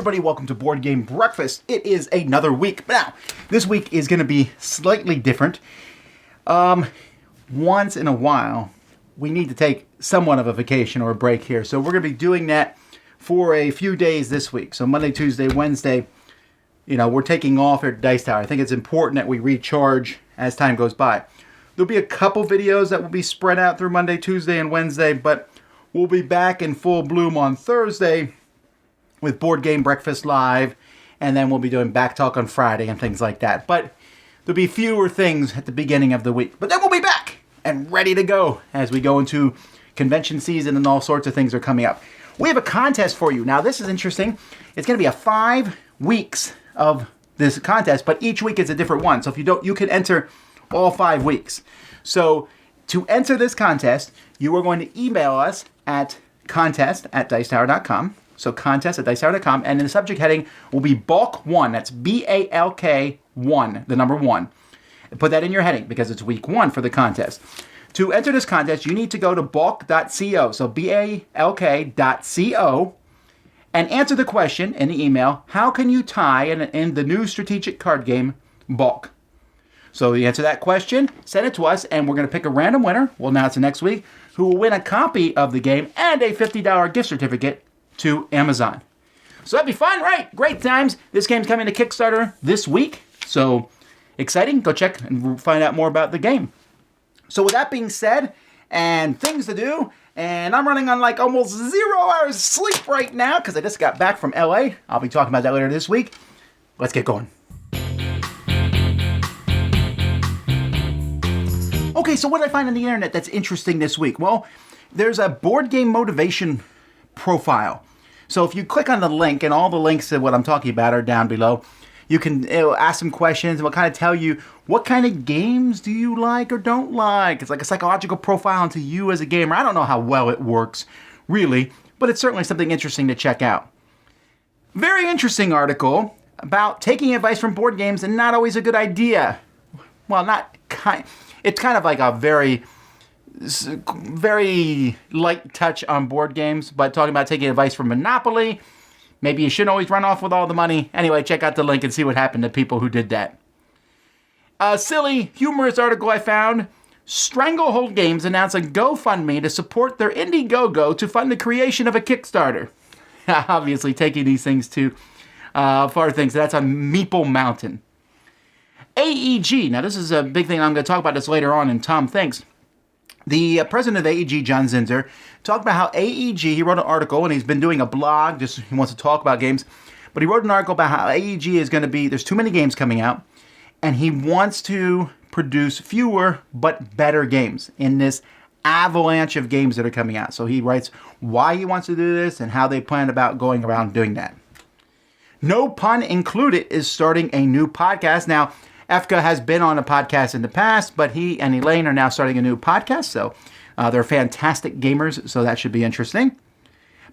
everybody, welcome to Board Game Breakfast. It is another week. Now, this week is going to be slightly different. Once in a while, we need to take somewhat of a vacation or a break here. So we're going to be doing that for a few days this week. So Monday, Tuesday, Wednesday, we're taking off here at Dice Tower. I think it's important that we recharge as time goes by. There'll be a couple videos that will be spread out through Monday, Tuesday, and Wednesday, but we'll be back in full bloom on Thursday with Board Game Breakfast Live, and then we'll be doing Back Talk on Friday and things like that. But there'll be fewer things at the beginning of the week. But then we'll be back and ready to go as we go into convention season and all sorts of things are coming up. We have a contest for you. Now, this is interesting. It's going to be 5 weeks of this contest, but each week is a different one. So if you can enter all 5 weeks. So to enter this contest, you are going to email us at contest@dicetower.com. So contest@dicetower.com, and in the subject heading will be Balk 1. That's BALK 1, the number 1. And put that in your heading because it's week 1 for the contest. To enter this contest, you need to go to balk.co, so BALK.co, and answer the question in the email, how can you tie in the new strategic card game, Balk? So you answer that question, send it to us, and we're going to pick a random winner, we'll announce it next week, who will win a copy of the game and a $50 gift certificate to Amazon. So that'd be fun, right? Great times. This game's coming to Kickstarter this week, so exciting. Go check and find out more about the game. So with that being said, and things to do, and I'm running on like almost 0 hours sleep right now because I just got back from LA. I'll be talking about that later this week. Let's get going. Okay, so what did I find on the internet that's interesting this week? Well, there's a board game motivation profile. So if you click on the link, and all the links to what I'm talking about are down below, you can ask some questions and we'll kind of tell you what kind of games do you like or don't like. It's like a psychological profile into you as a gamer. I don't know how well it works, really, but it's certainly something interesting to check out. Very interesting article about taking advice from board games and not always a good idea. Well, it's kind of like a very light touch on board games, but talking about taking advice from Monopoly. Maybe you shouldn't always run off with all the money. Anyway, check out the link and see what happened to people who did that. A silly, humorous article I found. Stranglehold Games announced a GoFundMe to support their Indiegogo to fund the creation of a Kickstarter. Obviously, taking these things to far things. That's on Meeple Mountain. AEG. Now, this is a big thing. I'm going to talk about this later on in Tom Thinks. The president of AEG, John Zinzer, talked about how AEG, he wrote an article, and he's been doing a blog, he wants to talk about games, but he wrote an article about how AEG is going to be, there's too many games coming out, and he wants to produce fewer but better games in this avalanche of games that are coming out. So he writes why he wants to do this and how they plan about going around doing that. No Pun Included is starting a new podcast. Now, Efka has been on a podcast in the past, but he and Elaine are now starting a new podcast, so they're fantastic gamers, so that should be interesting.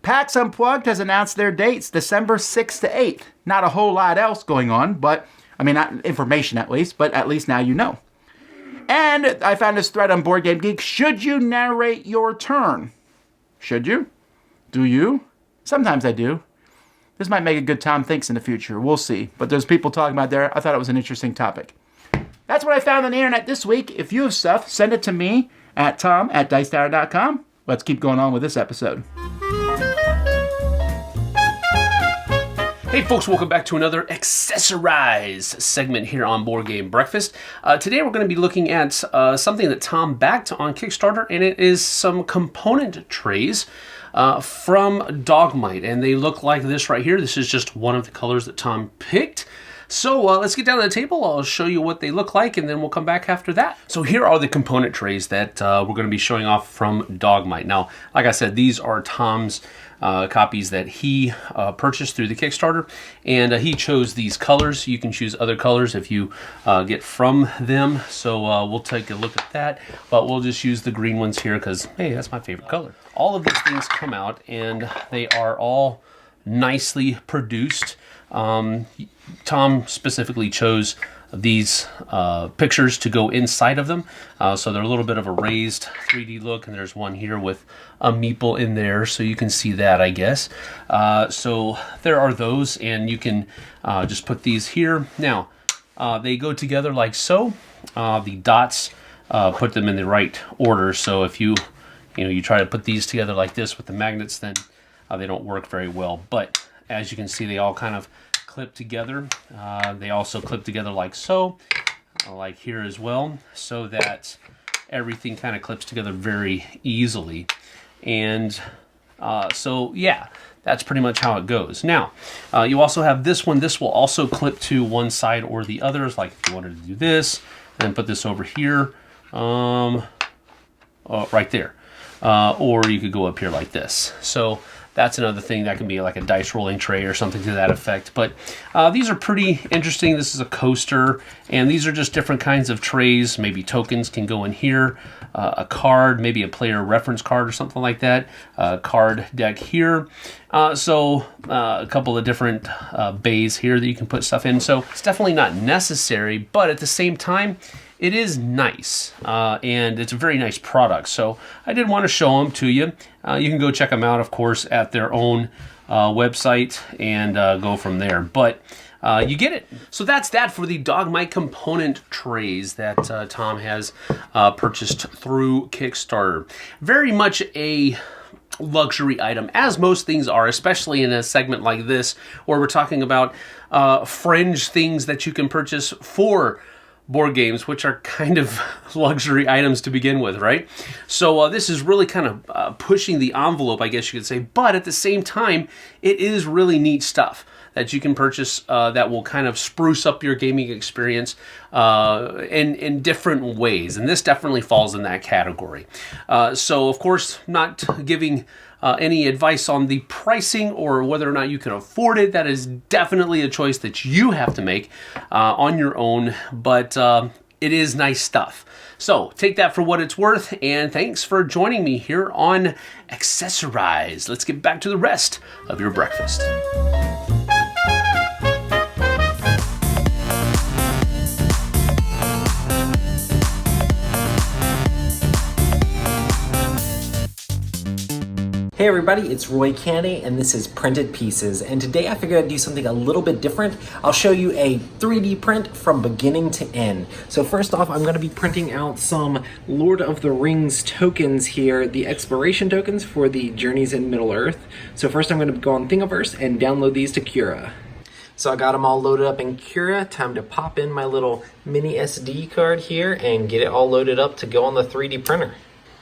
PAX Unplugged has announced their dates, December 6th to 8th. Not a whole lot else going on, but, not information at least, but at least now you know. And I found this thread on Board Game Geek. Should you narrate your turn? Should you? Do you? Sometimes I do. This might make a good Tom Thinks in the future. We'll see. But there's people talking about there. I thought it was an interesting topic. That's what I found on the internet this week. If you have stuff, send it to me at tom@dicetower.com. Let's keep going on with this episode. Hey folks, welcome back to another Accessorize segment here on Board Game Breakfast. Today we're going to be looking at something that Tom backed on Kickstarter, and it is some component trays from Dogmite, and they look like this right here. This is just one of the colors that Tom picked. So let's get down to the table. I'll show you what they look like, and then we'll come back after that. So here are the component trays that we're going to be showing off from Dogmite. Now, like I said, these are Tom's copies that he purchased through the Kickstarter, and he chose these colors. You can choose other colors if you get from them, so we'll take a look at that, but we'll just use the green ones here because, hey, that's my favorite color. All of these things come out, and they are all nicely produced. Tom specifically chose these pictures to go inside of them. So they're a little bit of a raised 3D look, and there's one here with a Meeple in there, so you can see that, I guess. So there are those, and you can just put these here. Now, they go together like so. The dots put them in the right order, so if you try to put these together like this with the magnets, then they don't work very well. But as you can see, they all kind of clip together. They also clip together like so, like here as well, so that everything kind of clips together very easily. And so yeah, that's pretty much how it goes. Now, you also have this one. This will also clip to one side or the others, like if you wanted to do this, and then put this over here, right there. Or you could go up here like this. So that's another thing. That can be like a dice rolling tray or something to that effect. But these are pretty interesting. This is a coaster, and these are just different kinds of trays. Maybe tokens can go in here, a card, maybe a player reference card or something like that, card deck here. So a couple of different bays here that you can put stuff in. So it's definitely not necessary, but at the same time, it is nice, and it's a very nice product. So I did want to show them to you. You can go check them out, of course, at their own website and go from there. But you get it. So that's that for the Dogmite component trays that Tom has purchased through Kickstarter. Very much a luxury item, as most things are, especially in a segment like this, where we're talking about fringe things that you can purchase for board games, which are kind of luxury items to begin with, right? So this is really kind of pushing the envelope, I guess you could say, but at the same time, it is really neat stuff that you can purchase that will kind of spruce up your gaming experience in different ways, and this definitely falls in that category. So, of course, not giving any advice on the pricing or whether or not you can afford it. That is definitely a choice that you have to make on your own, but it is nice stuff. So take that for what it's worth, and thanks for joining me here on Accessorize. Let's get back to the rest of your breakfast. Hey everybody, it's Roy Candy and this is Printed Pieces, and today I figured I'd do something a little bit different. I'll show you a 3D print from beginning to end. So first off, I'm going to be printing out some Lord of the Rings tokens here, the exploration tokens for the Journeys in Middle-earth. So first I'm going to go on Thingiverse and download these to Cura. So I got them all loaded up in Cura. Time to pop in my little mini SD card here and get it all loaded up to go on the 3D printer.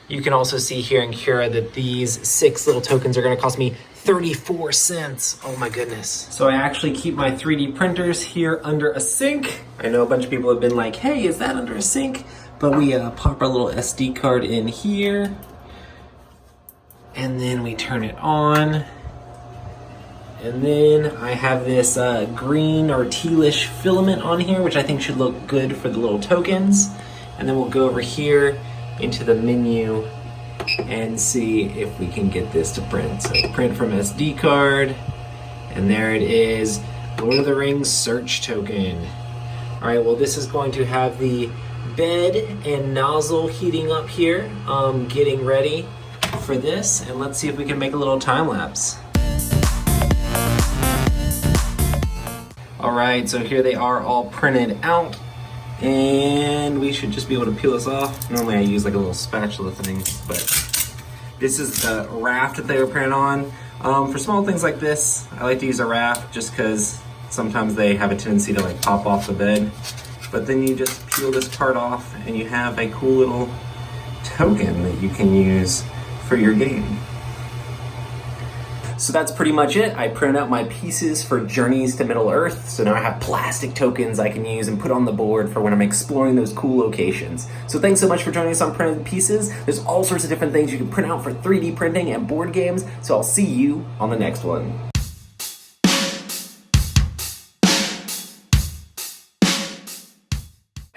You can also see here in Cura that these 6 little tokens are going to cost me 34 cents. Oh my goodness. So I actually keep my 3D printers here under a sink. I know a bunch of people have been like, hey, is that under a sink? But we pop our little SD card in here. And then we turn it on. And then I have this green or tealish filament on here, which I think should look good for the little tokens. And then we'll go over here into the menu and see if we can get this to print. So print from SD card, and there it is, Lord of the Rings search token. All right, well this is going to have the bed and nozzle heating up here, getting ready for this, and let's see if we can make a little time lapse. All right, so here they are all printed out. And we should just be able to peel this off. Normally I use like a little spatula thing, but this is the raft that they were printed on. For small things like this, I like to use a raft just because sometimes they have a tendency to like pop off the bed. But then you just peel this part off and you have a cool little token that you can use for your game. So that's pretty much it. I printed out my pieces for Journeys to Middle-earth, so now I have plastic tokens I can use and put on the board for when I'm exploring those cool locations. So thanks so much for joining us on Printed Pieces. There's all sorts of different things you can print out for 3D printing and board games, so I'll see you on the next one.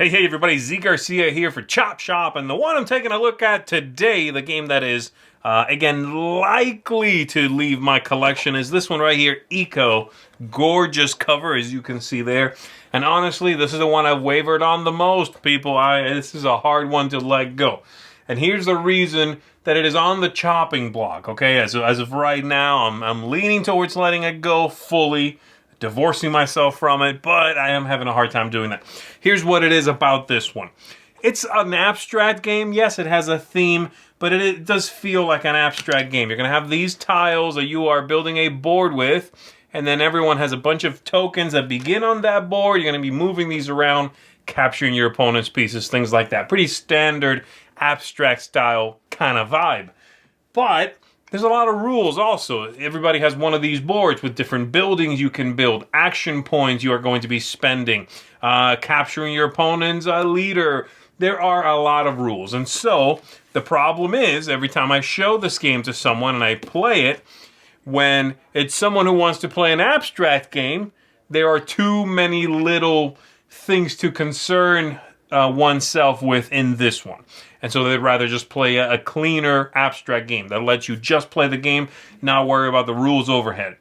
Hey everybody, Z Garcia here for Chop Shop, and the one I'm taking a look at today, the game that is, again, likely to leave my collection, is this one right here, Eco. Gorgeous cover, as you can see there. And honestly, this is the one I've wavered on the most, people. This is a hard one to let go. And here's the reason that it is on the chopping block, okay? As of right now, I'm leaning towards letting it go fully, divorcing myself from it, but I am having a hard time doing that. Here's what it is about this one. It's an abstract game. Yes, it has a theme, but it does feel like an abstract game. You're going to have these tiles that you are building a board with, and then everyone has a bunch of tokens that begin on that board. You're going to be moving these around, capturing your opponent's pieces, things like that. Pretty standard abstract style kind of vibe. But there's a lot of rules also. Everybody has one of these boards with different buildings you can build, action points you are going to be spending, capturing your opponent's leader. There are a lot of rules. And so the problem is, every time I show this game to someone and I play it, when it's someone who wants to play an abstract game, there are too many little things to concern oneself with in this one. And so they'd rather just play a cleaner abstract game that lets you just play the game, not worry about the rules overhead.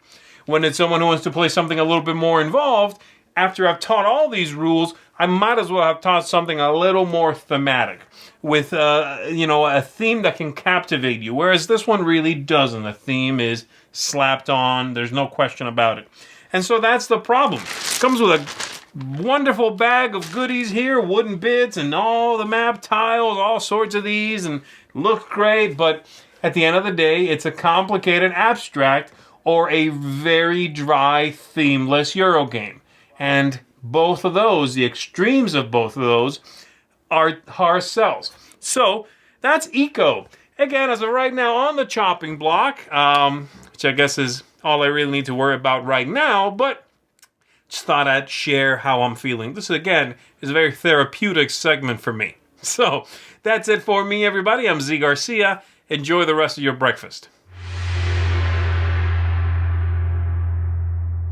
When it's someone who wants to play something a little bit more involved, after I've taught all these rules, I might as well have taught something a little more thematic with a theme that can captivate you, whereas this one really doesn't. The theme is slapped on. There's no question about it. And so that's the problem. It comes with a wonderful bag of goodies here, wooden bits and all the map tiles, all sorts of these, and look great, but at the end of the day, it's a complicated abstract or a very dry, themeless Euro game. And both of those, the extremes of both of those, are hard sells. So that's Eco. Again, as of right now, on the chopping block, which I guess is all I really need to worry about right now, but just thought I'd share how I'm feeling. This, again, is a very therapeutic segment for me. So, that's it for me, everybody. I'm Z Garcia. Enjoy the rest of your breakfast.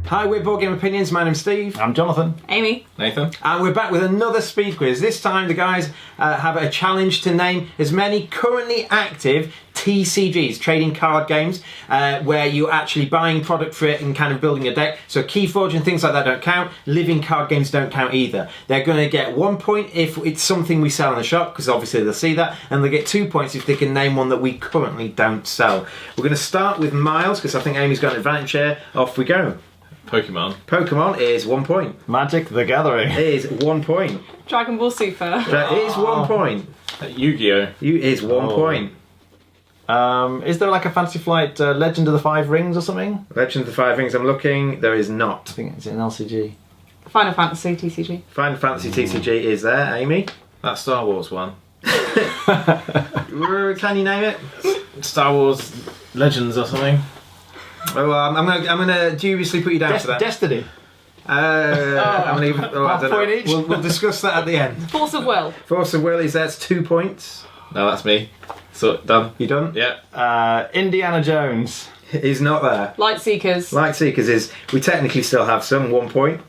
Hi, we're Board Game Opinions. My name's Steve. I'm Jonathan. Amy. Nathan. And we're back with another speed quiz. This time the guys have a challenge to name as many currently active TCGs, trading card games, where you're actually buying product for it and kind of building a deck. So Keyforge and things like that don't count. Living card games don't count either. They're going to get 1 point if it's something we sell in the shop, because obviously they'll see that, and they get 2 points if they can name one that we currently don't sell. We're going to start with Miles, because I think Amy's got an advantage here. Off we go. Pokemon is 1 point. Magic the Gathering. It is 1 point. Dragon Ball Super. That is 1 point. Yu-Gi-Oh! You is 1 point. Is there like a Fantasy Flight Legend of the Five Rings or something? Legend of the Five Rings, I'm looking. There is I not. think it's an LCG. Final Fantasy TCG. Final Fantasy TCG is there. Amy? That Star Wars one. Can you name it? Star Wars Legends or something. Well, I'm gonna dubiously put you down for that. Destiny. I'm gonna I don't point know. each. We'll discuss that at the end. Force of Will. Force of Will is that's 2 points. No, that's me. So, done. You done? Yeah. Indiana Jones. He's not there. Lightseekers. Lightseekers is. We technically still have some. 1 point.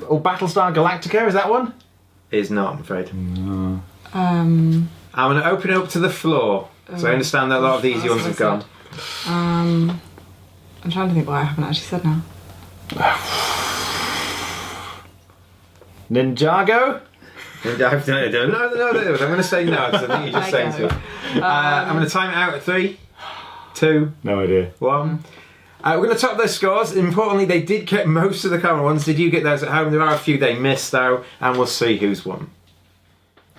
Battlestar Galactica, is that one? Is not, I'm afraid. Um. I'm gonna open it up to the floor. So I understand that a lot of the easy ones have gone. I'm trying to think what I haven't actually said now. Ninjago? No, I'm going to say no because I think you're just saying so. I'm going to time it out at 3, 2, No idea. 1. We're going to top those scores. Importantly, they did get most of the common ones. Did you get those at home? There are a few they missed though, and we'll see who's won.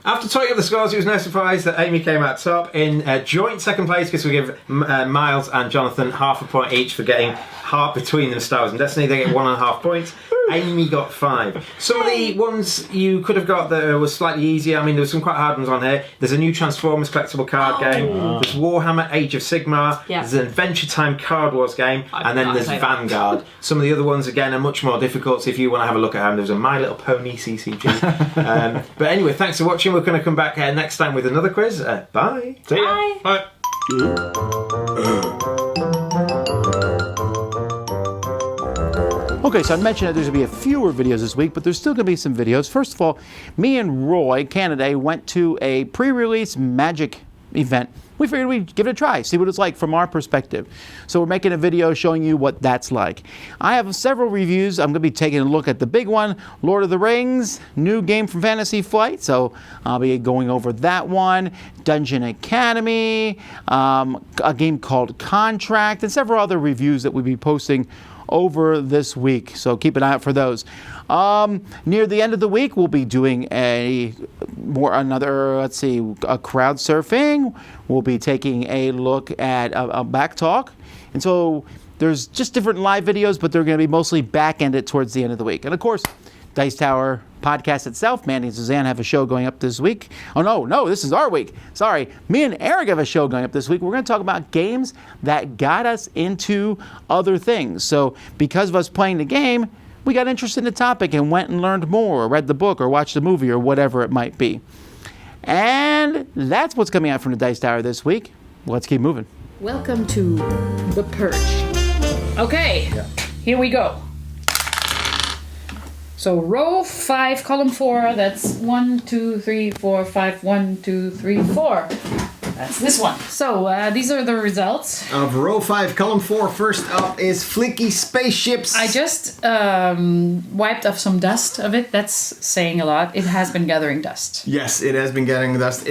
After tallying up the scores, it was no surprise that Amy came out top in joint second place, because we give Miles and Jonathan half a point each for getting half between them Star Wars and Destiny. They get 1.5 points. Amy got 5. Some of the ones you could have got that were slightly easier. I mean, there were some quite hard ones on here. There's a new Transformers collectible card game. There's Warhammer Age of Sigmar. Yeah. There's an Adventure Time Card Wars game. And then there's Vanguard. Some of the other ones, again, are much more difficult. So if you want to have a look at them, there's a My Little Pony CCG. But anyway, thanks for watching. We're going to come back next time with another quiz. Bye. See ya. Bye. Bye. Okay, so I mentioned that there's going to be a fewer videos this week, but there's still going to be some videos. First of all, me and Roy Canada went to a pre-release Magic event. We figured we'd give it a try, see what it's like from our perspective. So we're making a video showing you what that's like. I have several reviews. I'm going to be taking a look at the big one, Lord of the Rings, new game from Fantasy Flight. So I'll be going over that one, Dungeon Academy, a game called Contract, and several other reviews that we'll be posting over this week, so keep an eye out for those. Near the end of the week, we'll be doing a crowd surfing. We'll be taking a look at a back talk, and so there's just different live videos, but they're going to be mostly back-ended towards the end of the week. And of course, Dice Tower podcast itself, Mandy and Suzanne have a show going up this week. Oh, no, this is our week. Sorry. Me and Eric have a show going up this week. We're going to talk about games that got us into other things. So because of us playing the game, we got interested in the topic and went and learned more, or read the book, or watched the movie, or whatever it might be. And that's what's coming out from the Dice Tower this week. Let's keep moving. Welcome to The Purge. Okay, Here we go. So row 5, column 4, that's 1, 2, 3, 4, 5, 1, 2, 3, 4. That's this one. So these are the results. Of row 5, column 4, first up is Flicky Spaceships. I just wiped off some dust of it. That's saying a lot. It has been gathering dust. Yes, it has been gathering dust.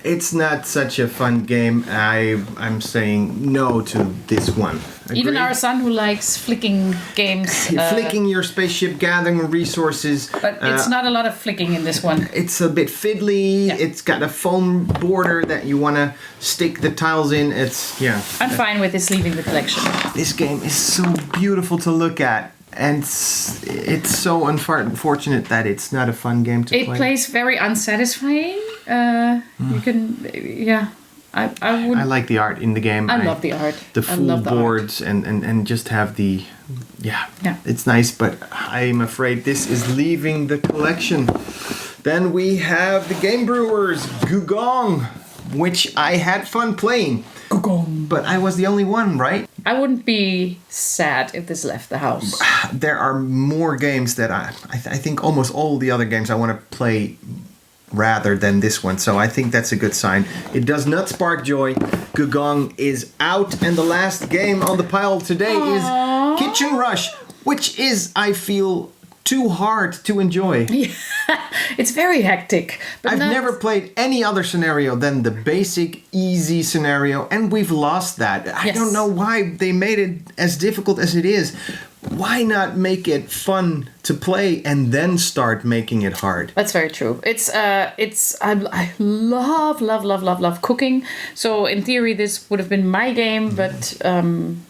It's not such a fun game. I'm saying no to this one. Agreed? Even our son, who likes flicking games. Flicking your spaceship, gathering resources. But it's not a lot of flicking in this one. It's a bit fiddly. Yeah. It's got a foam border that you want to stick the tiles in. I'm fine with this leaving the collection. This game is so beautiful to look at. And it's so unfortunate that it's not a fun game to play. It plays very unsatisfying. You can, I would. I like the art in the game. I love the art. The full boards and just have the, it's nice. But I'm afraid this is leaving the collection. Then we have the Game Brewers Gugong, which I had fun playing. Gugong. But I was the only one, right? I wouldn't be sad if this left the house. There are more games that I think almost all the other games I want to play rather than this one. So I think that's a good sign. It does not spark joy. Gugong is out, and the last game on the pile today is Kitchen Rush, which is, I feel, too hard to enjoy. It's very hectic. But I've never played any other scenario than the basic, easy scenario, and we've lost that. I don't know why they made it as difficult as it is. Why not make it fun to play and then start making it hard? That's very true. I love cooking. So in theory, this would have been my game, but I'm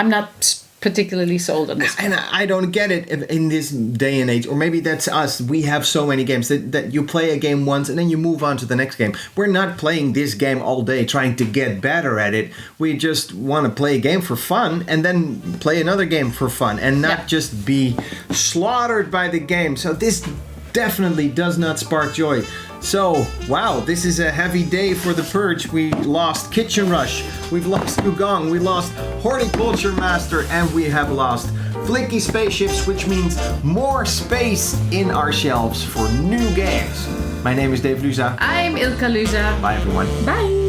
not particularly sold on this. And I don't get it in this day and age, or maybe that's us. We have so many games that you play a game once and then you move on to the next game. We're not playing this game all day trying to get better at it. We just want to play a game for fun and then play another game for fun and not just be slaughtered by the game. So this definitely does not spark joy. So, wow, this is a heavy day for the Purge. We lost Kitchen Rush, we've lost Gugong, we lost Horticulture Master, and we have lost Flicky Spaceships, which means more space in our shelves for new games. My name is Dave Luza. I'm Ilka Luza. Bye, everyone. Bye.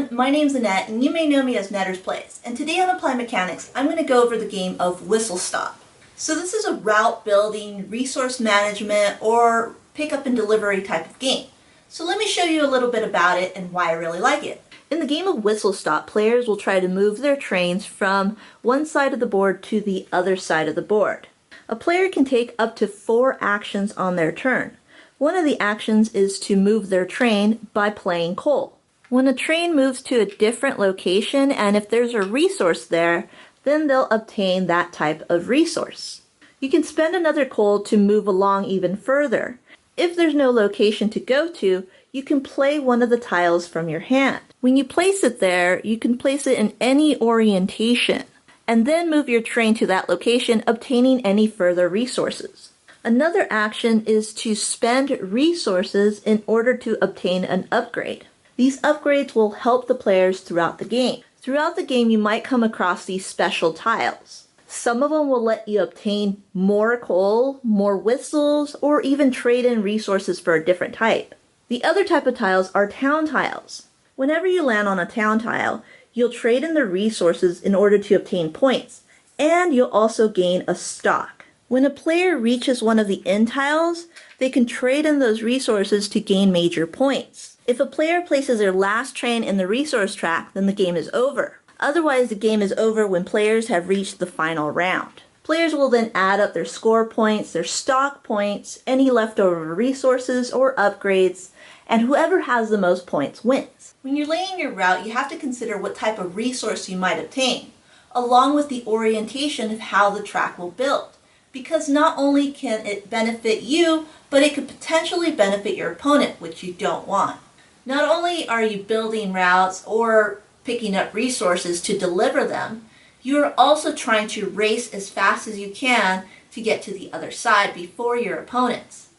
My name's Annette, and you may know me as Netters Plays. And today on Applied Mechanics, I'm going to go over the game of Whistle Stop. So this is a route building, resource management, or pickup and delivery type of game. So let me show you a little bit about it and why I really like it. In the game of Whistle Stop, players will try to move their trains from one side of the board to the other side of the board. A player can take up to 4 actions on their turn. One of the actions is to move their train by playing coal. When a train moves to a different location, and if there's a resource there, then they'll obtain that type of resource. You can spend another coal to move along even further. If there's no location to go to, you can play one of the tiles from your hand. When you place it there, you can place it in any orientation, and then move your train to that location, obtaining any further resources. Another action is to spend resources in order to obtain an upgrade. These upgrades will help the players throughout the game. Throughout the game, you might come across these special tiles. Some of them will let you obtain more coal, more whistles, or even trade in resources for a different type. The other type of tiles are town tiles. Whenever you land on a town tile, you'll trade in the resources in order to obtain points, and you'll also gain a stock. When a player reaches one of the end tiles, they can trade in those resources to gain major points. If a player places their last train in the resource track, then the game is over. Otherwise, the game is over when players have reached the final round. Players will then add up their score points, their stock points, any leftover resources or upgrades, and whoever has the most points wins. When you're laying your route, you have to consider what type of resource you might obtain, along with the orientation of how the track will build. Because not only can it benefit you, but it could potentially benefit your opponent, which you don't want. Not only are you building routes or picking up resources to deliver them, you are also trying to race as fast as you can to get to the other side before your opponents.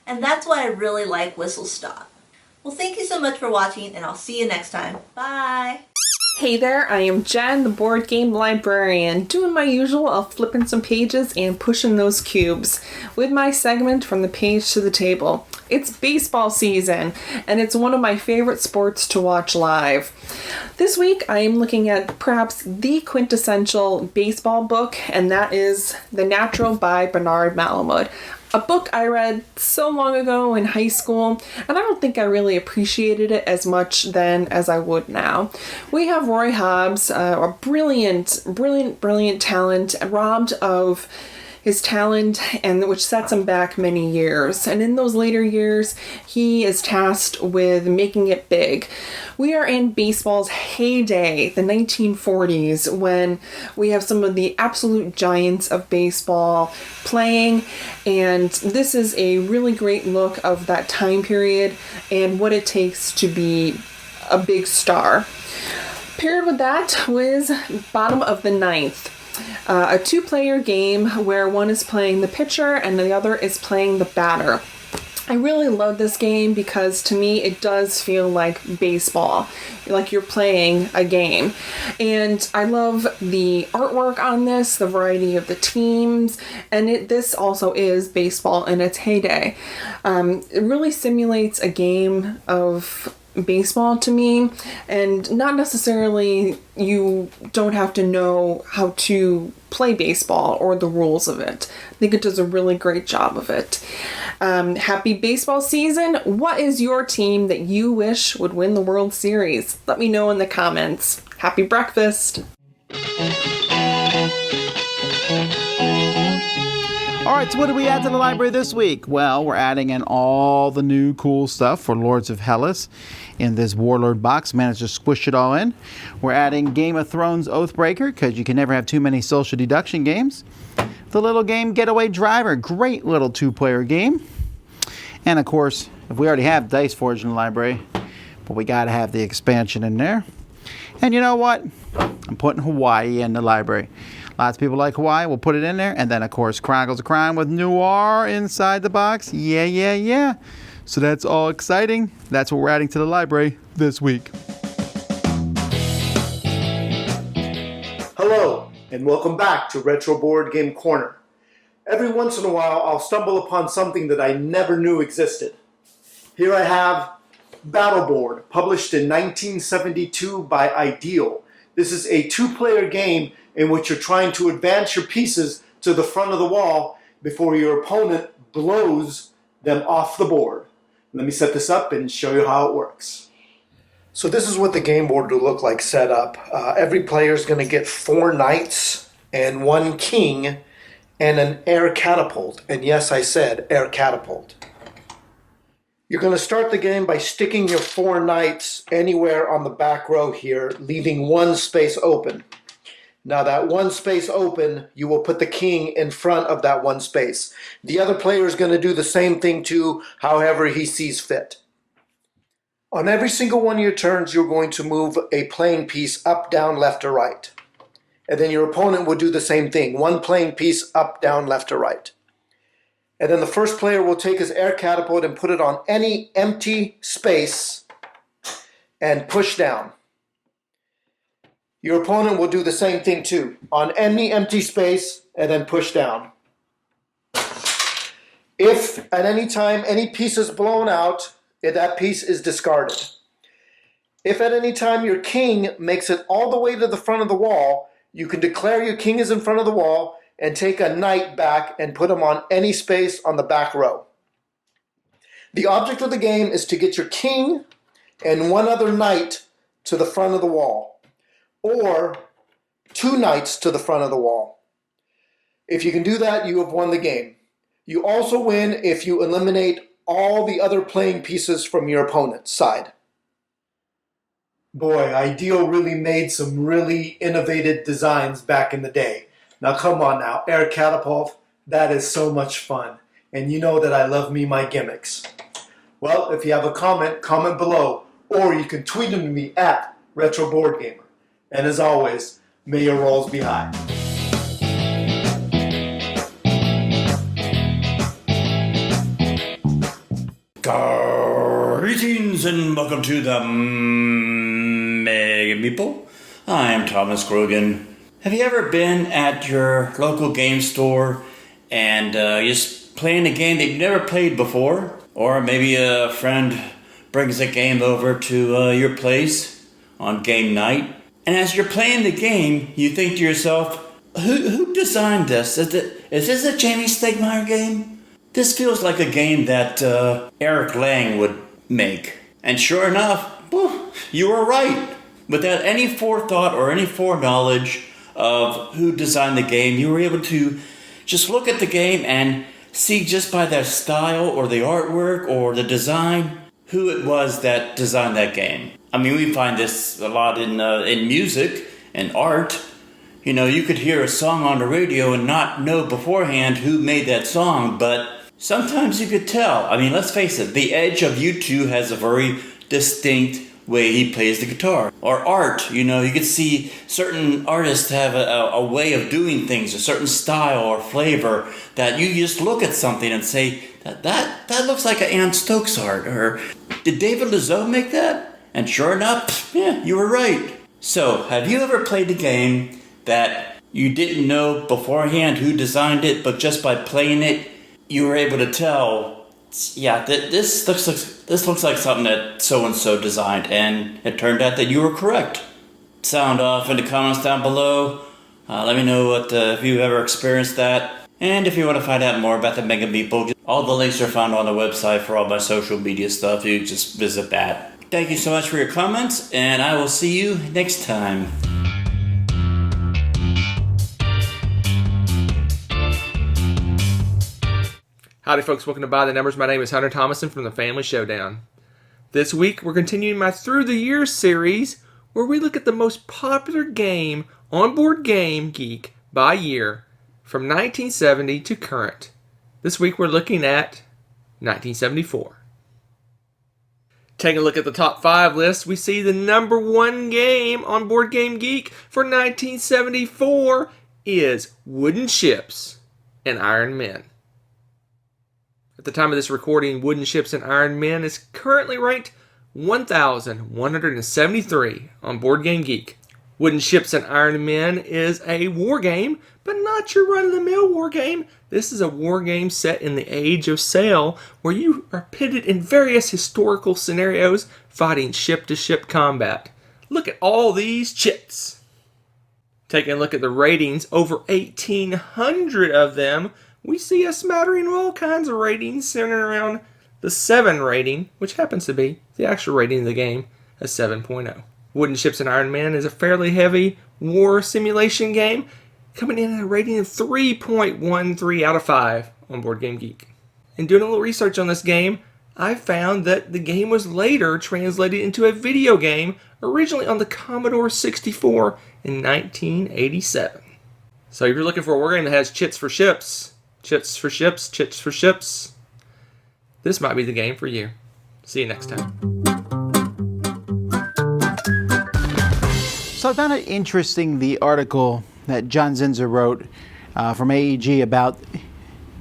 And that's why I really like Whistle Stop. Well, thank you so much for watching, and I'll see you next time. Bye! Hey there, I am Jen, the board game librarian, doing my usual of flipping some pages and pushing those cubes with my segment From the Page to the Table. It's baseball season, and it's one of my favorite sports to watch live. This week, I am looking at perhaps the quintessential baseball book, and that is The Natural by Bernard Malamud. A book I read so long ago in high school, and I don't think I really appreciated it as much then as I would now. We have Roy Hobbs, a brilliant talent, robbed of his talent, and which sets him back many years. And in those later years, he is tasked with making it big. We are in baseball's heyday, the 1940s, when we have some of the absolute giants of baseball playing, and this is a really great look of that time period and what it takes to be a big star. Paired with that was Bottom of the Ninth. A two-player game where one is playing the pitcher and the other is playing the batter. I really love this game because to me it does feel like baseball, like you're playing a game. And I love the artwork on this, the variety of the teams, and this also is baseball in its heyday. It really simulates a game of baseball to me, and not necessarily you don't have to know how to play baseball or the rules of it. I think it does a really great job of it. Happy baseball season. What is your team that you wish would win the World Series? Let me know in the comments. Happy breakfast. All right, so what did we add to the library this week? Well, we're adding in all the new cool stuff for Lords of Hellas in this Warlord box. Managed to squish it all in. We're adding Game of Thrones Oathbreaker, because you can never have too many social deduction games. The little game Getaway Driver, great little two-player game. And of course, if we already have Dice Forge in the library, but we got to have the expansion in there. And you know what? I'm putting Hawaii in the library. Lots of people like Hawaii. We'll put it in there. And then, of course, Chronicles of Crime with Noir inside the box. Yeah. So that's all exciting. That's what we're adding to the library this week. Hello, and welcome back to Retro Board Game Corner. Every once in a while, I'll stumble upon something that I never knew existed. Here I have Battleboard, published in 1972 by Ideal. This is a two-player game in which you're trying to advance your pieces to the front of the wall before your opponent blows them off the board. Let me set this up and show you how it works. So this is what the game board will look like set up. Every player is going to get 4 knights and 1 king and an air catapult. And yes, I said air catapult. You're going to start the game by sticking your 4 knights anywhere on the back row here, leaving 1 space open. Now that 1 space open, you will put the king in front of that 1 space. The other player is going to do the same thing too, however he sees fit. On every single one of your turns, you're going to move a playing piece up, down, left, or right. And then your opponent will do the same thing. 1 playing piece up, down, left, or right. And then the first player will take his air catapult and put it on any empty space and push down. Your opponent will do the same thing too, on any empty space, and then push down. If at any time any piece is blown out, that piece is discarded. If at any time your king makes it all the way to the front of the wall, you can declare your king is in front of the wall and take a knight back and put him on any space on the back row. The object of the game is to get your king and one other knight to the front of the wall, or 2 knights to the front of the wall. If you can do that, you have won the game. You also win if you eliminate all the other playing pieces from your opponent's side. Boy, Ideal really made some really innovative designs back in the day. Now come on now, Air Catapult, that is so much fun. And you know that I love me my gimmicks. Well, if you have a comment, comment below, or you can tweet them to me at RetroBoardGamer. And as always, may your rolls be high. Greetings and welcome to the Meeple. I am Thomas Grogan. Have you ever been at your local game store and just playing a game that you've never played before? Or maybe a friend brings a game over to your place on game night, and as you're playing the game, you think to yourself, who designed this? Is this a Jamie Stegmaier game? This feels like a game that Eric Lang would make. And sure enough, you were right. Without any forethought or any foreknowledge of who designed the game, you were able to just look at the game and see just by their style or the artwork or the design who it was that designed that game. I mean, we find this a lot in music and art. You know, you could hear a song on the radio and not know beforehand who made that song, but sometimes you could tell. I mean, let's face it, the Edge of U2 has a very distinct way he plays the guitar. Or art, you know, you could see certain artists have a way of doing things, a certain style or flavor that you just look at something and say, that looks like an Anne Stokes art. Or did David Lazoe make that? And sure enough, yeah, you were right. So, have you ever played a game that you didn't know beforehand who designed it, but just by playing it, you were able to tell, yeah, this looks like something that so-and-so designed, and it turned out that you were correct? Sound off in the comments down below. Let me know if you've ever experienced that. And if you want to find out more about the Mega Meeple, all the links are found on the website for all my social media stuff. You just visit that. Thank you so much for your comments, and I will see you next time. Howdy folks, welcome to By the Numbers. My name is Hunter Thomason from the Family Showdown. This week we're continuing my Through the Years series where we look at the most popular game on Board Game Geek by year from 1970 to current. This week we're looking at 1974. Taking a look at the top 5 list, we see the number 1 game on Board Game Geek for 1974 is Wooden Ships and Iron Men. At the time of this recording, Wooden Ships and Iron Men is currently ranked 1,173 on Board Game Geek. Wooden Ships and Iron Men is a war game, but not your run-of-the-mill war game. This is a war game set in the Age of Sail, where you are pitted in various historical scenarios fighting ship-to-ship combat. Look at all these chips. Taking a look at the ratings, over 1,800 of them, we see a smattering of all kinds of ratings centered around the 7 rating, which happens to be the actual rating of the game, a 7.0. Wooden Ships and Iron Man is a fairly heavy war simulation game, coming in at a rating of 3.13 out of 5 on Board Game Geek. In doing a little research on this game, I found that the game was later translated into a video game, originally on the Commodore 64 in 1987. So if you're looking for a war game that has chits for ships, chits for ships, chits for ships, this might be the game for you. See you next time. So I found it interesting, the article that John Zinzer wrote from AEG about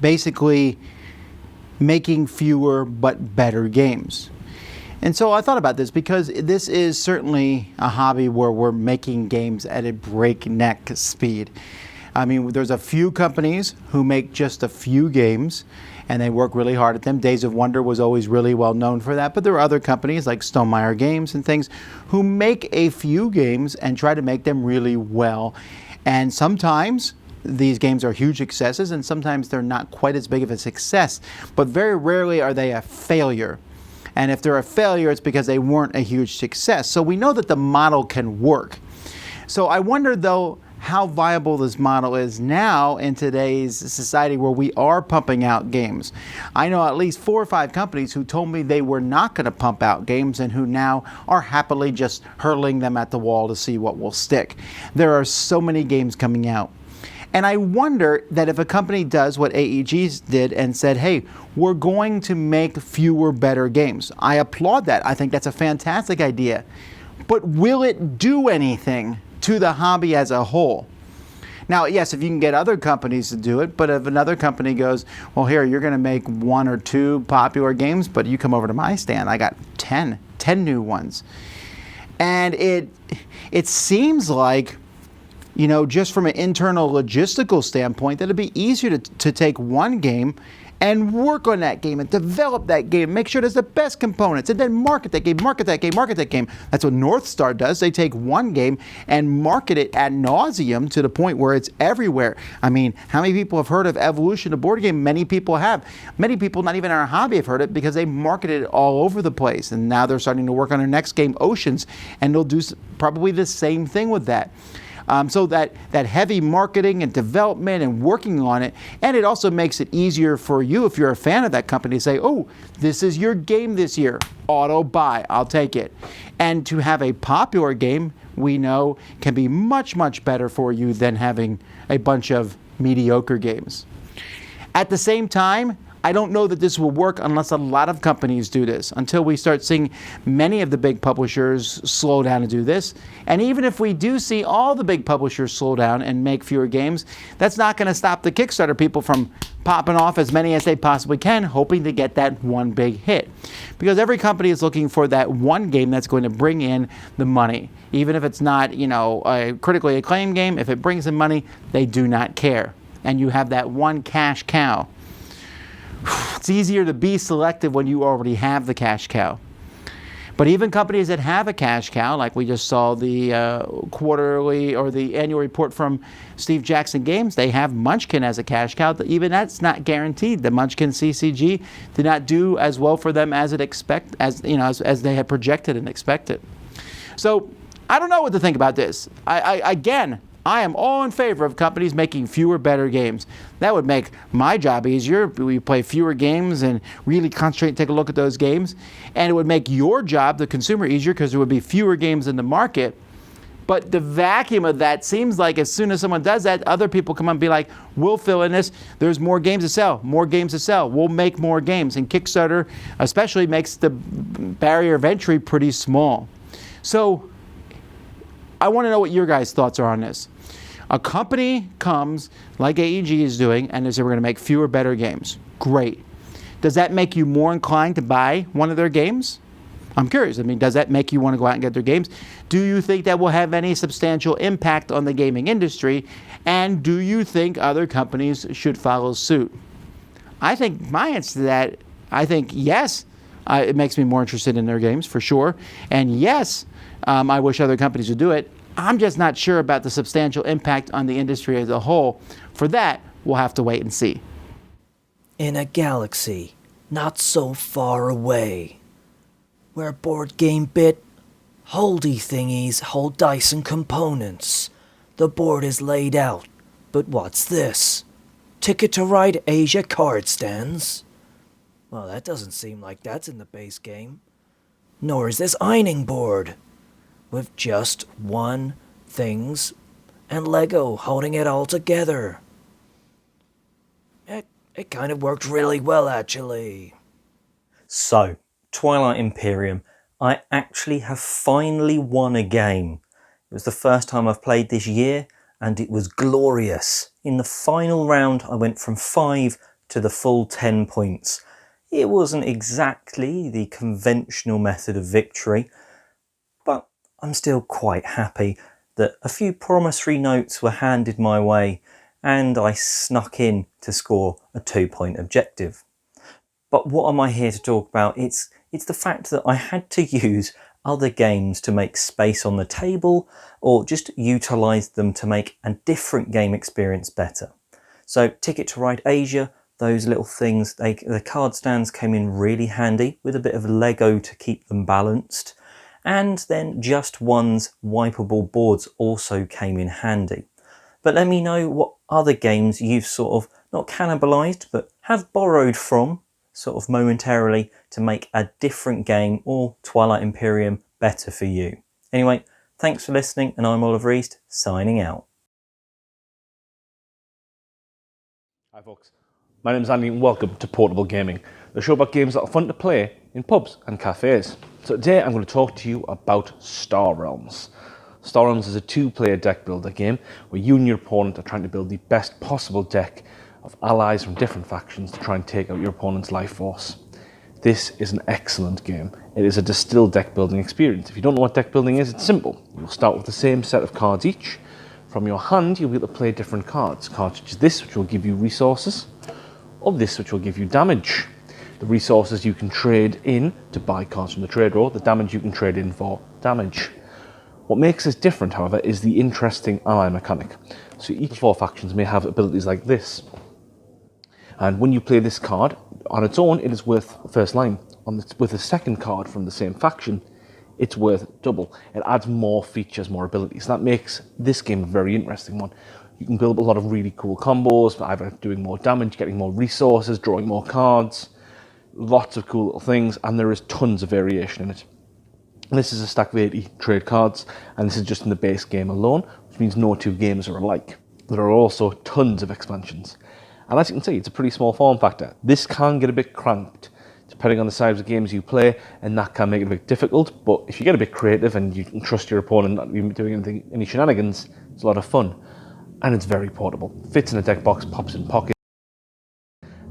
basically making fewer but better games. And so I thought about this because this is certainly a hobby where we're making games at a breakneck speed. I mean, there's a few companies who make just a few games and they work really hard at them. Days of Wonder was always really well known for that, but there are other companies like Stonemaier Games and things who make a few games and try to make them really well. And sometimes these games are huge successes and sometimes they're not quite as big of a success, but very rarely are they a failure. And if they're a failure, it's because they weren't a huge success. So we know that the model can work. So I wonder, though, how viable this model is now in today's society where we are pumping out games. I know at least 4 or 5 companies who told me they were not going to pump out games and who now are happily just hurling them at the wall to see what will stick. There are so many games coming out. And I wonder that if a company does what AEG did and said, hey, we're going to make fewer, better games. I applaud that. I think that's a fantastic idea. But will it do anything to the hobby as a whole? Now, yes, if you can get other companies to do it, but if another company goes, well, here, you're going to make 1 or 2 popular games, but you come over to my stand, I got 10 new ones. And it seems like, you know, just from an internal logistical standpoint, that it'd be easier to take one game and work on that game and develop that game, make sure there's the best components, and then market that game, market that game, market that game. That's what North Star does. They take one game and market it ad nauseum to the point where it's everywhere. I mean, how many people have heard of Evolution, the board game? Many people have. Many people, not even in our hobby, have heard it because they marketed it all over the place. And now they're starting to work on their next game, Oceans, and they'll do probably the same thing with that. So that heavy marketing and development and working on it, and it also makes it easier for you if you're a fan of that company to say, oh, this is your game this year, auto buy, I'll take it. And to have a popular game, we know, can be much, much better for you than having a bunch of mediocre games. At the same time, I don't know that this will work unless a lot of companies do this, until we start seeing many of the big publishers slow down and do this. And even if we do see all the big publishers slow down and make fewer games, that's not going to stop the Kickstarter people from popping off as many as they possibly can, hoping to get that one big hit. Because every company is looking for that one game that's going to bring in the money. Even if it's not, you know, a critically acclaimed game, if it brings in money, they do not care. And you have that one cash cow. It's easier to be selective when you already have the cash cow. But even companies that have a cash cow, like we just saw the quarterly or the annual report from Steve Jackson Games, they have Munchkin as a cash cow. Even that's not guaranteed. The Munchkin CCG did not do as well for them as as they had projected and expected. So I don't know what to think about this. I am all in favor of companies making fewer, better games. That would make my job easier. We play fewer games and really concentrate and take a look at those games. And it would make your job, the consumer, easier because there would be fewer games in the market. But the vacuum of that seems like as soon as someone does that, other people come up and be like, we'll fill in this. There's more games to sell, more games to sell. We'll make more games. And Kickstarter especially makes the barrier of entry pretty small. So I want to know what your guys' thoughts are on this. A company comes, like AEG is doing, and they say we're going to make fewer, better games. Great. Does that make you more inclined to buy one of their games? I'm curious. I mean, does that make you want to go out and get their games? Do you think that will have any substantial impact on the gaming industry? And do you think other companies should follow suit? I think my answer to that, I think yes. It makes me more interested in their games, for sure. And yes, I wish other companies would do it. I'm just not sure about the substantial impact on the industry as a whole. For that, we'll have to wait and see. In a galaxy not so far away, where board game bit holdy thingies hold dice and components, the board is laid out. But what's this? Ticket to Ride Asia card stands? Well, that doesn't seem like that's in the base game. Nor is this ironing board, with just one things and Lego holding it all together. It kind of worked really well, actually. So, Twilight Imperium, I actually have finally won a game. It was the first time I've played this year, and it was glorious. In the final round, I went from 5 to the full 10 points. It wasn't exactly the conventional method of victory, but I'm still quite happy that a few promissory notes were handed my way and I snuck in to score a 2-point objective. But what am I here to talk about? It's the fact that I had to use other games to make space on the table, or just utilise them to make a different game experience better. So Ticket to Ride Asia, those little things, the card stands came in really handy with a bit of Lego to keep them balanced. And then Just One's wipeable boards also came in handy. But let me know what other games you've sort of not cannibalised, but have borrowed from sort of momentarily to make a different game or Twilight Imperium better for you. Anyway, thanks for listening, and I'm Oliver East, signing out. Hi folks, my name is Andy and welcome to Potable Gaming, the show about games that are fun to play in pubs and cafes. So today I'm going to talk to you about Star Realms. Star Realms is a 2-player deck builder game where you and your opponent are trying to build the best possible deck of allies from different factions to try and take out your opponent's life force. This is an excellent game. It is a distilled deck building experience. If you don't know what deck building is, it's simple. You'll start with the same set of cards each. From your hand, you'll be able to play different cards. Cards such as this, which will give you resources, or this, which will give you damage. The resources you can trade in to buy cards from the trade row, the damage you can trade in for damage. What makes this different, however, is the interesting ally mechanic. So each 4 factions may have abilities like this. And when you play this card, on its own, it is worth first line. With a second card from the same faction, it's worth double. It adds more features, more abilities. That makes this game a very interesting one. You can build up a lot of really cool combos, either doing more damage, getting more resources, drawing more cards. Lots of cool little things, and there is tons of variation in it. And this is a stack of 80 trade cards, and this is just in the base game alone, which means no 2 games are alike. There are also tons of expansions. And as you can see, it's a pretty small form factor. This can get a bit cramped, depending on the size of games you play, and that can make it a bit difficult. But if you get a bit creative and you can trust your opponent not doing any shenanigans, it's a lot of fun. And it's very portable. Fits in a deck box, pops in pockets.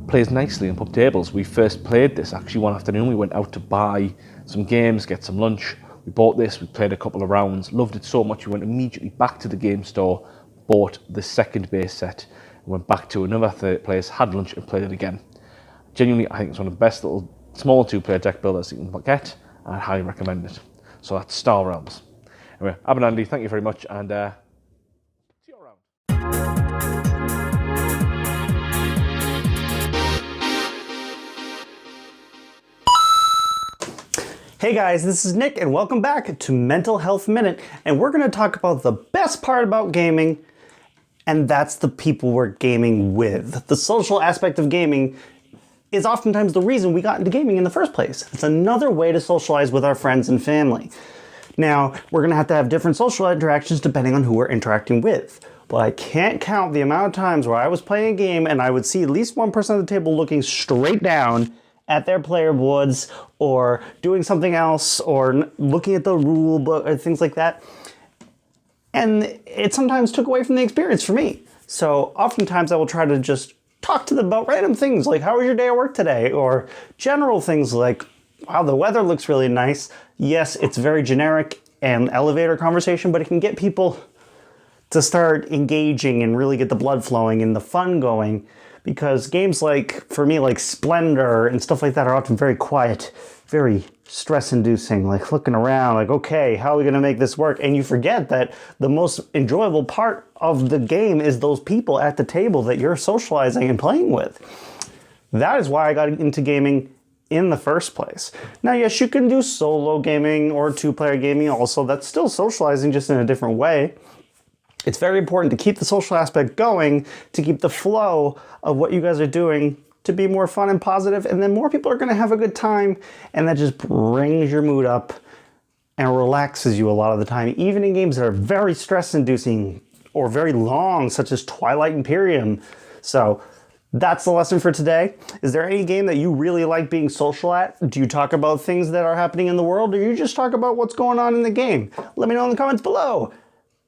Plays nicely on pub tables. We first played this actually one afternoon. We went out to buy some games, get some lunch. We bought this, we played a couple of rounds, loved it so much we went immediately back to the game store, bought the second base set, went back to another place, had lunch and played it again. Genuinely, I think it's one of the best little small 2-player deck builders you can get, and I highly recommend it. So that's Star Realms. Anyway, I've been Andy, thank you very much, and see you around. Hey guys, this is Nick, and welcome back to Mental Health Minute, and we're going to talk about the best part about gaming, and that's the people we're gaming with. The social aspect of gaming is oftentimes the reason we got into gaming in the first place. It's another way to socialize with our friends and family. Now, we're going to have different social interactions depending on who we're interacting with. But I can't count the amount of times where I was playing a game and I would see at least one person at the table looking straight down at their player boards or doing something else or looking at the rule book or things like that. And it sometimes took away from the experience for me. So oftentimes I will try to just talk to them about random things like, how was your day at work today? Or general things like, wow, the weather looks really nice. Yes, it's very generic and elevator conversation, but it can get people to start engaging and really get the blood flowing and the fun going. Because games like, for me, like Splendor and stuff like that are often very quiet, very stress-inducing, like looking around, like, okay, how are we going to make this work? And you forget that the most enjoyable part of the game is those people at the table that you're socializing and playing with. That is why I got into gaming in the first place. Now, yes, you can do solo gaming or 2-player gaming also. That's still socializing, just in a different way. It's very important to keep the social aspect going, to keep the flow of what you guys are doing to be more fun and positive, and then more people are going to have a good time, and that just brings your mood up and relaxes you a lot of the time, even in games that are very stress-inducing or very long, such as Twilight Imperium. So that's the lesson for today. Is there any game that you really like being social at? Do you talk about things that are happening in the world, or you just talk about what's going on in the game? Let me know in the comments below.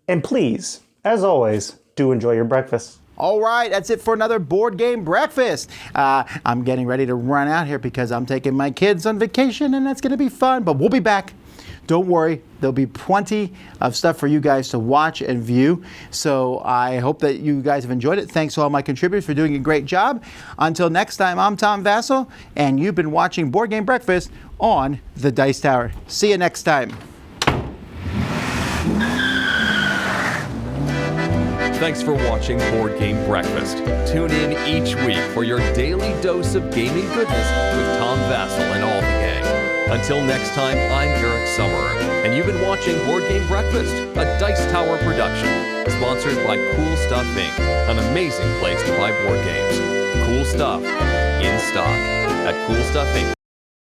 And please, as always, do enjoy your breakfast. All right, that's it for another board game breakfast. I'm getting ready to run out here because I'm taking my kids on vacation, and that's going to be fun. But we'll be back. Don't worry, there'll be plenty of stuff for you guys to watch and view. So I hope that you guys have enjoyed it. Thanks to all my contributors for doing a great job. Until next time, I'm Tom Vasel, and you've been watching Board Game Breakfast on the Dice Tower. See you next time. Thanks for watching Board Game Breakfast. Tune in each week for your daily dose of gaming goodness with Tom Vasel and all the gang. Until next time, I'm Eric Summerer, and you've been watching Board Game Breakfast, a Dice Tower production, sponsored by Cool Stuff Inc., an amazing place to buy board games. Cool stuff in stock at Cool Stuff Inc.